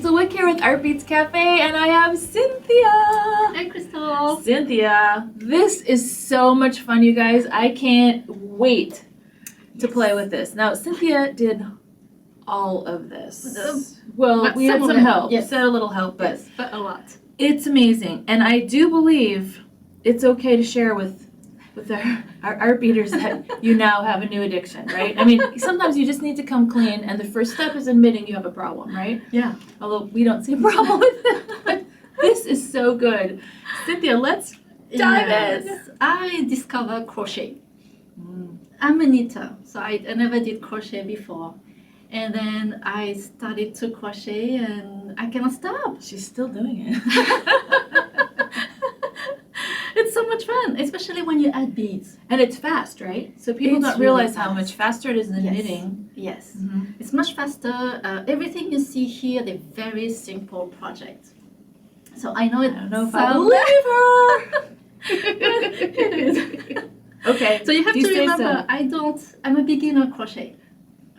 Kristal Wick here with Artbeads Cafe, and I have Cynthia. Hi, Kristal. Cynthia, this is so much fun, you guys. I can't wait to play with this. Now, Cynthia did all of this. Well, we had some help. Yes. We had a little help, but, Yes, but a lot. It's amazing. And I do believe it's okay to share with our art beaters that you now have a new addiction, right? I mean, sometimes you just need to come clean, and the first step is admitting you have a problem, right? Yeah. Although we don't see a problem with it, but this is so good. Cynthia, let's dive in. I discovered crochet. I'm a knitter, so I never did crochet before. And then I started to crochet, and I cannot stop. She's still doing it. It's so much fun, especially when you add beads. And it's fast, right? So people It's don't realize really how fast. much faster it is than Yes. knitting. Yes, Mhm. it's much faster. Everything you see here, they're very simple projects. So I know it I don't know if I sounds believe her. it is. Okay. So you have do to say remember, so. I'm a beginner crochet,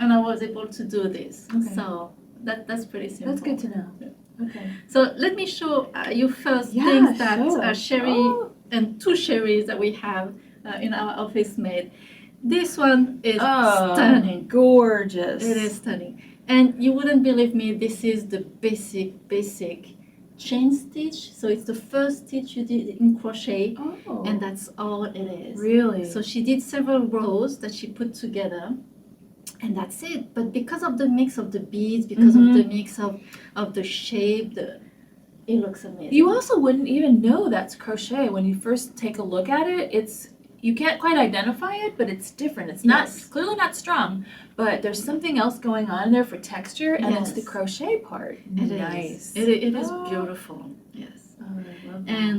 and I was able to do this. Okay. So that's pretty simple. That's good to know. Okay. So let me show you first Yeah, things that sure. Sherry Oh. and two Sherrys that we have in our office made. This one is Oh, stunning. gorgeous. It is stunning. And you wouldn't believe me, this is the basic chain stitch. So it's the first stitch you did in crochet, Oh. and that's all it is. Really? So she did several rows that she put together, and that's it. But because of the mix of the beads, because of the mix of the shape, it looks amazing. You also wouldn't even know that's crochet when you first take a look at it. You can't quite identify it, but it's different. It's not Yes. clearly not strong, but there's something else going on there for texture, and it's the Yes. crochet part. It Nice. is. It is Oh. beautiful. Yes. Oh, I love that. And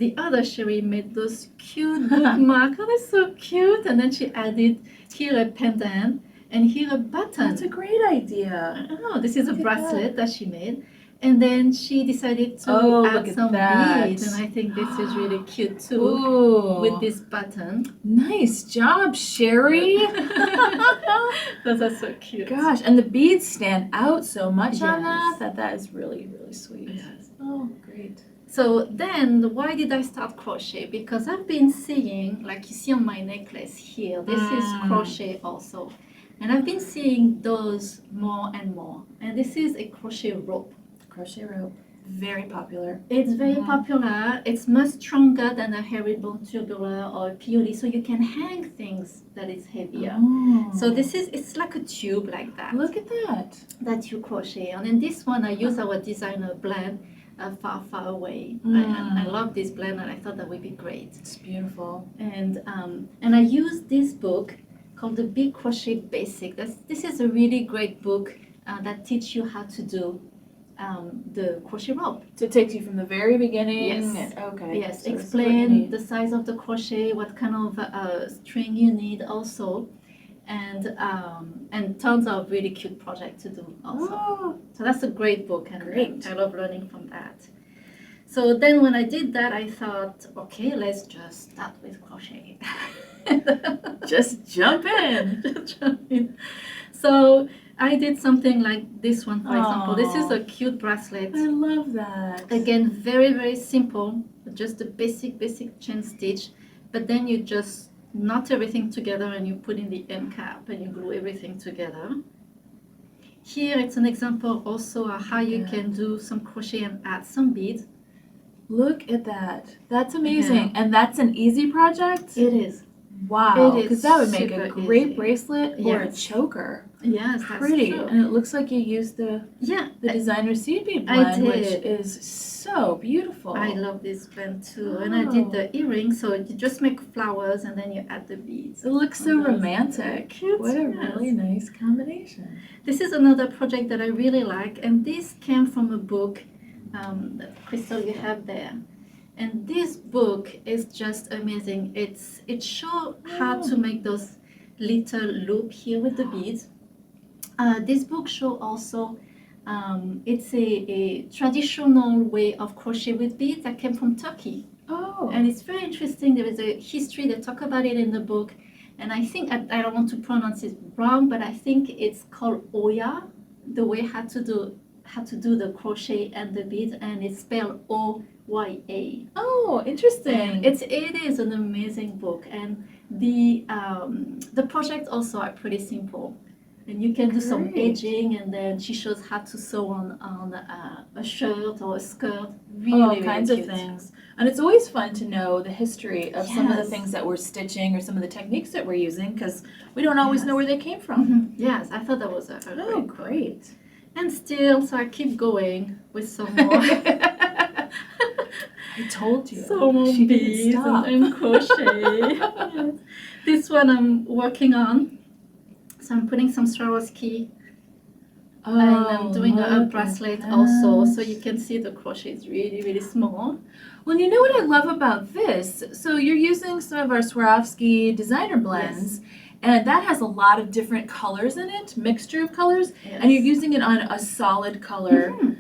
the other Sherry made those cute bookmark. Oh, that's so cute. And then she added here a pendant and here a button. That's a great idea. Oh, this is a Look at bracelet that she made. And then she decided to Oh, add look at some that. beads. And I think this is really cute too Ooh. with this button. Nice job, Sherry. Those are so cute. Gosh, and the beads stand out so much on Yes. that is really, really sweet. Yes. Oh, great. So then, why did I start crochet? Because I've been seeing, like you see on my necklace here, this is crochet also. And I've been seeing those more and more. And this is a crochet rope. Crochet rope, very popular. It's very popular. It's much stronger than a herringbone tubular or a peony, so you can hang things that is heavier. Oh. So it's like a tube like that. Look at that. You crochet on. And this one I use our designer blend, far away. I love this blend, and I thought that would be great. It's beautiful. And I use this book called the Big Crochet Basic. This is a really great book that teaches you how to do the crochet rope. So it takes you from the very beginning. Yes. Okay. Yes, So it's explain really the size of the crochet, what kind of string you need also, and tons of really cute projects to do also. Oh, So that's a great book, and Great. I love learning from that. So then when I did that, I thought, okay, let's just start with crochet. just jump in. Just jump in. So I did something like this one, for example. This is Aw. a cute bracelet. I love that. Again, very simple, just the basic chain stitch. But then you just knot everything together and you put in the end cap and you glue everything together. Here it's an example also of how you can do some crochet and add some beads. Look at that. That's amazing. And that's an easy project? It is. Wow. It is Because that would make a super great easy. bracelet or a Yes. choker. Yes, that's Pretty. true. And it looks like you used the Yeah, designer seed bead I blend, which did. is so beautiful. I love this blend too. And I did the earrings, so you just make flowers and then you add the beads. It looks so Oh, that's romantic. cute, What a yes. really nice combination. This is another project that I really like, and this came from a book that Kristal you have there. And this book is just amazing. It shows how to make those little loop here with the beads. This book show also it's a traditional way of crochet with beads that came from Turkey. Oh. And it's very interesting. There is a history, they talk about it in the book. And I think, I don't want to pronounce it wrong, but I think it's called Oya, the way how to do how to do the crochet and the beads, and it's spelled OYA. Oh, interesting. And it is an amazing book, and the projects also are pretty simple, and you can do some Great. edging, and then she shows how to sew on a shirt or a skirt. All Really, kinds really of cute. things. And it's always fun to know the history of some of the Yes. things that we're stitching or some of the techniques that we're using, because we don't always know Yes. where they came from. Mhm. Yes, I thought that was a Oh, great book. great. And still, so I keep going with some more. I told you. So more She didn't beads stop. and crochet. Yes. This one I'm working on. So I'm putting some Swarovski, Oh, and I'm doing a look bracelet at also. that. So you can see the crochet is really, really small. Well, you know what I love about this? So you're using some of our Swarovski designer blends, and that has a lot of different colors in it, mixture of colors, and you're using it on a solid color Mhm.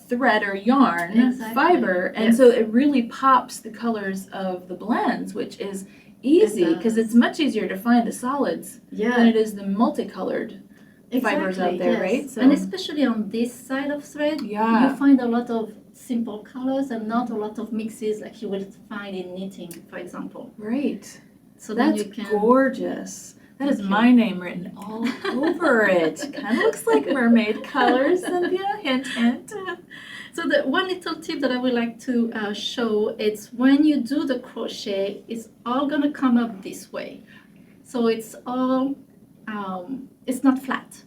thread or yarn Exactly. fiber, and Yes. so it really pops the colors of the blends, which is easy because does. it's much easier to find the solids Yeah. than it is the multicolored fibers out there, yes. right? So And especially on this side of thread, Yeah. you find a lot of simple colors and not a lot of mixes like you will find in knitting, for example. right. So then That's you can. gorgeous. That is Thank you. my name written all over it. Kind of looks like mermaid colors, Cynthia. Hint, hint. So the one little tip that I would like to show, it's when you do the crochet, it's all gonna come up this way. So it's all, it's not flat.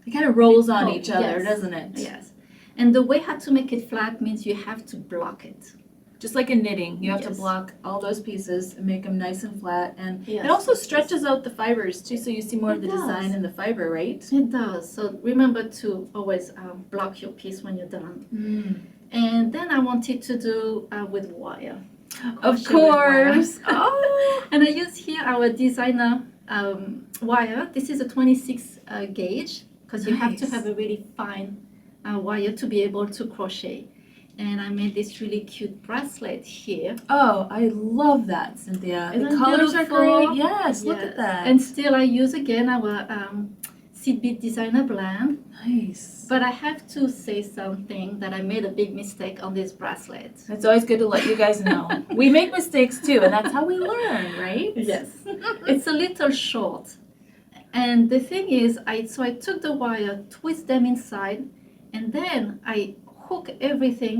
It kind of rolls on Oh, each other, yes. doesn't it? Yes. And the way how to make it flat means you have to block it. Just like in knitting, you have to Yes. block all those pieces and make them nice and flat. And Yes. it also stretches out the fibers too, so you see more of It the does. design in the fiber, right? It does. So remember to always block your piece when you're done. And then I wanted to do with wire. Of Crochet with wire. course. Oh. And I use here our designer wire. This is a 26 gauge because you have to Nice. have a really fine wire to be able to crochet. And I made this really cute bracelet here. Oh, I love that, Cynthia. Isn't The it colors are beautiful? great. Yes, look Yes. at that. And still I use again our seed bead designer blend. Nice. But I have to say something that I made a big mistake on this bracelet. It's always good to let you guys know. We make mistakes too, and that's how we learn, right? Yes. It's a little short. And the thing is, I took the wire, twist them inside, and then I hook everything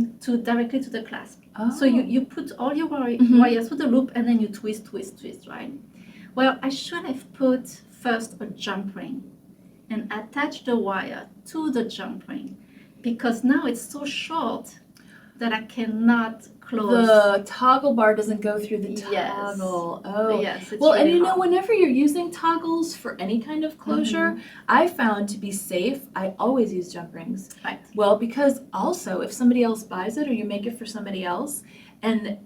directly to the clasp. Oh. So you put all your Mhm. wires through the loop, and then you twist, right? Well, I should have put first a jump ring and attach the wire to the jump ring, because now it's so short that I cannot close. The toggle bar doesn't go through the Yes. toggle. Oh. Yes, it's Well, and really you know, hard. whenever you're using toggles for any kind of closure, I found to be safe, I always use jump rings. Right. Well, because also if somebody else buys it or you make it for somebody else and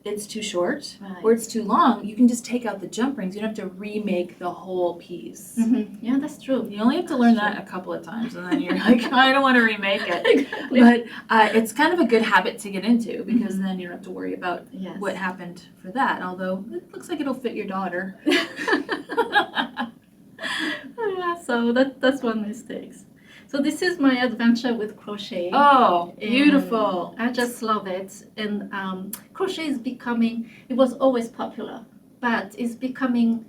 it's too short Right. or it's too long, you can just take out the jump rings. You don't have to remake the whole piece. Yeah, that's true. You only have to learn that a couple of times and then you're like, I don't want to remake it. Exactly. But it's kind of a good habit to get into because then you don't have to worry about Yes. what happened for that, although it looks like it'll fit your daughter. Yeah, so that's one mistake. So this is my adventure with crochet. Oh, And beautiful. I just love it. And crochet is becoming, it was always popular, but it's becoming,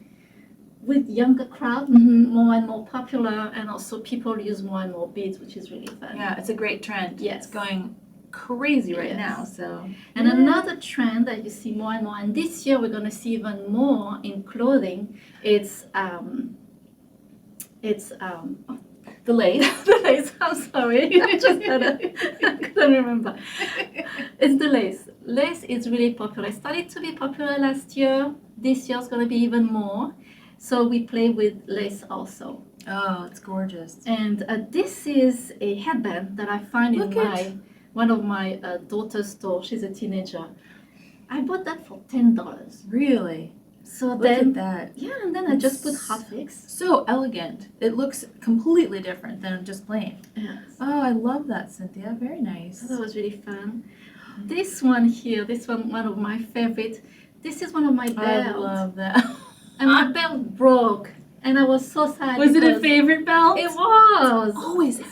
with younger crowd, more and more popular, and also people use more and more beads, which is really fun. Yeah, it's a great trend. Yes. It's going crazy right Yes. now, so. And another trend that you see more and more, and this year we're going to see even more in clothing, it's The lace. the lace. I'm sorry, I just couldn't remember. It's the lace. Lace is really popular. It started to be popular last year. This year's going to be even more. So we play with lace also. Oh, it's gorgeous. And this is a headband that I find Look in at- one of my daughter's store. She's a teenager. I bought that for $10. Really? So Look then, at that. yeah, and then I just put hotfix. So elegant. It looks completely different than just plain. Yes. Oh, I love that, Cynthia. Very nice. So that was really fun. This one here, one of my favorite. This is one of my belts. I love that. And my belt broke. And I was so sad. Was it a because favorite belt? It was. Always is.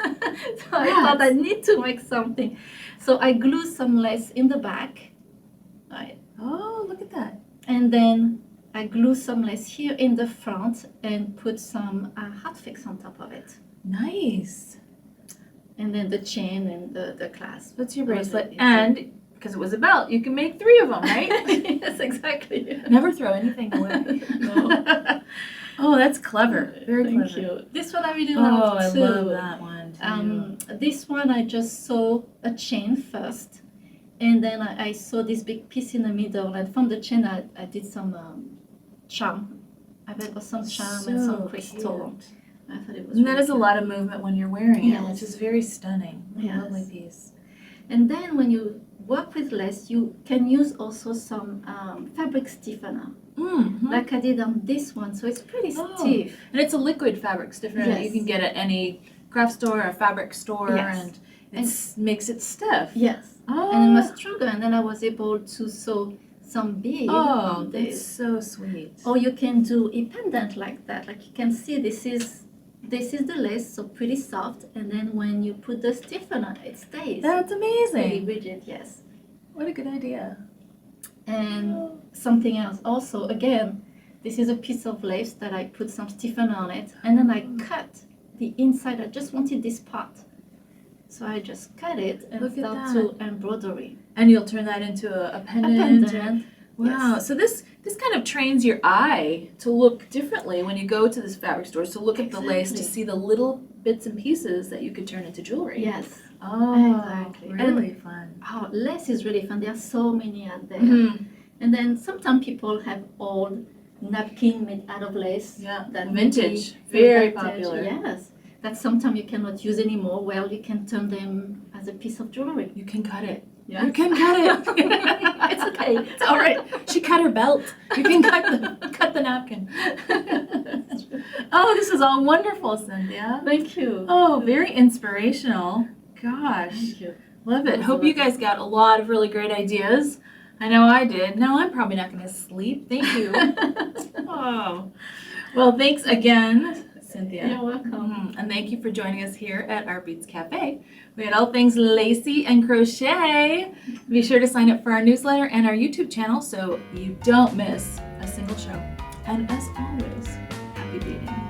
So I thought I need to make something. So I glue some lace in the back, right? Oh, look at that. And then I glue some lace here in the front and put some hotfix on top of it. Nice. And then the chain and the clasp. That's your That was bracelet. it. And because it was a belt, you can make 3 of them, right? Yes, exactly. Never throw anything away. No. Oh, that's clever. Very Thank clever. you. This one I really Oh, love I too. love that one too. This one I just saw a chain first, and then I saw this big piece in the middle, and from the chain I did some charm. I got some charm and some crystal. Cute. I thought it was. And that really is a cute. lot of movement when you're wearing it, Yes. which is very stunning. What a Yes. lovely piece. And then when you work with lace, you can use also some fabric stiffener, Mm-hmm. like I did on this one. So it's pretty Oh. stiff. And it's a liquid fabric stiffener that you Yes. can get at any craft store or fabric store, Yes. and it makes it stiff. Yes. Oh, And it was stronger, and then I was able to sew some bead oh, on that's this. so sweet. Or you can do a pendant like that. Like you can see, this is the lace, so pretty soft, and then when you put the stiffener, it stays. That's Pretty amazing. rigid, yes. What a good idea. And something else also, again, this is a piece of lace that I put some stiffener on it, and then I cut the inside. I just wanted this part. So I just cut it and Look at start that. to embroidery. And you'll turn that into a A pendant. pendant. Wow. Yes. So this kind of trains your eye to look differently when you go to this fabric store. To look at the lace, to Exactly. see the little bits and pieces that you could turn into jewelry. Yes. Oh, Exactly. really fun. Oh, lace is really fun. There are so many out there. Mhm. And then sometimes people have old napkin made out of lace. Yeah. That Vintage. maybe Very vintage, popular. Yes. That sometimes you cannot use anymore. Well, you can turn them as a piece of jewelry. You can cut it. Yeah. You can cut it. It's okay. It's all right. She cut her belt. You can cut the napkin. Oh, this is all wonderful, Cynthia. Thank you. Oh, very inspirational. Gosh, Thank you. love it. Hope you guys got a lot of really great ideas. I know I did. Now I'm probably not going to sleep. Thank you. Oh, well, thanks again, Cynthia. You're welcome. And thank you for joining us here at Artbeads Cafe. We had all things lacy and crochet. Be sure to sign up for our newsletter and our YouTube channel so you don't miss a single show. And as always, happy beading.